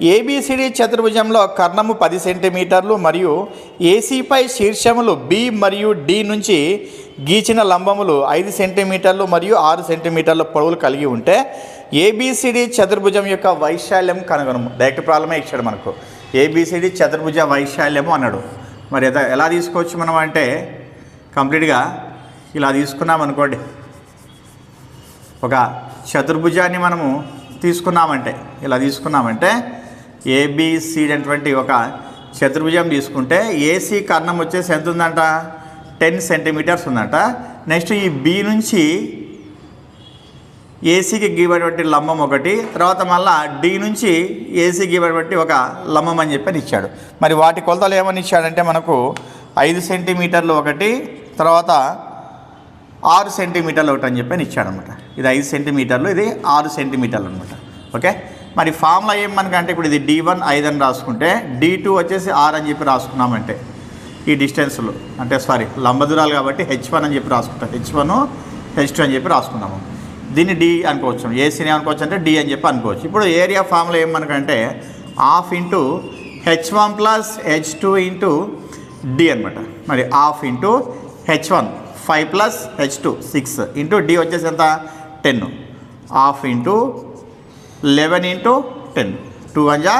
A B C D చతుర్భుజంలో కర్ణము 10 సెంటీమీటర్లు మరియు ఏసీపై శీర్షములు B మరియు డి నుంచి గీచిన లంబములు 5 సెంటీమీటర్లు మరియు 6 సెంటీమీటర్ల పొడవులు కలిగి ఉంటే ఏబిసిడి చతుర్భుజం యొక్క వైశాల్యం కనుగొనము. డైరెక్ట్ ప్రాబ్లమే ఇచ్చాడు మనకు. ఏబిసిడి చతుర్భుజ వైశాల్యము అన్నాడు. మరి ఎలా తీసుకోవచ్చు మనం అంటే కంప్లీట్గా ఇలా తీసుకున్నాం అనుకోండి. ఒక చతుర్భుజాన్ని మనము తీసుకున్నామంటే ఇలా తీసుకున్నామంటే ఏబిసిడి అటువంటి ఒక చతుర్భుజం తీసుకుంటే ఏసీ కర్ణం వచ్చేసి ఎంత ఉందంట, 10 సెంటీమీటర్స్ ఉందంట. నెక్స్ట్ ఈ బి నుంచి ఏసీకి గీబడినటువంటి లంబం ఒకటి, తర్వాత మళ్ళీ డి నుంచి ఏసీ గీబడినటువంటి ఒక లంబం అని చెప్పి ఇచ్చాడు. మరి వాటి కొలతలు ఏమని ఇచ్చాడంటే మనకు 5 సెంటీమీటర్లు ఒకటి, తర్వాత 6 సెంటీమీటర్లు ఒకటి అని చెప్పి ఇచ్చాడు అనమాట. ఇది 5 సెంటీమీటర్లు, ఇది 6 సెంటీమీటర్లు అనమాట. ఓకే, మరి ఫార్ములా ఏమనకంటే ఇప్పుడు ఇది D1 5 అని రాసుకుంటే D2 వచ్చేసి 6 అని చెప్పి రాసుకున్నామంటే ఈ డిస్టెన్స్లో అంటే లంబ దూరాలు కాబట్టి H1 అని చెప్పి రాసుకుంటాం. H1 H2 అని చెప్పి రాసుకున్నాము. దీన్ని డి అనుకోవచ్చు, ఏసీని అనుకోవచ్చు అంటే డి అని చెప్పి అనుకోవచ్చు. ఇప్పుడు ఏరియా ఫార్ములా ఏమనకంటే ½ into H1 plus H2 into d అనమాట. మరి ½ into H1 5 plus H2 6 into D వచ్చేసి ఎంత 10, ½ ఇంటూ 11 ఇంటూ 10, 2 1 జా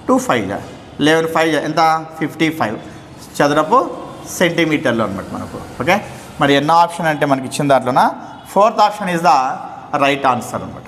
2 5 జా 11 5 ఎంత 55 చదరపు సెంటీమీటర్లు అనమాట మనకు. ఓకే, మరి ఎన్నో ఆప్షన్ అంటే మనకి ఇచ్చిన దాంట్లోన 4th option is the right answer అనమాట.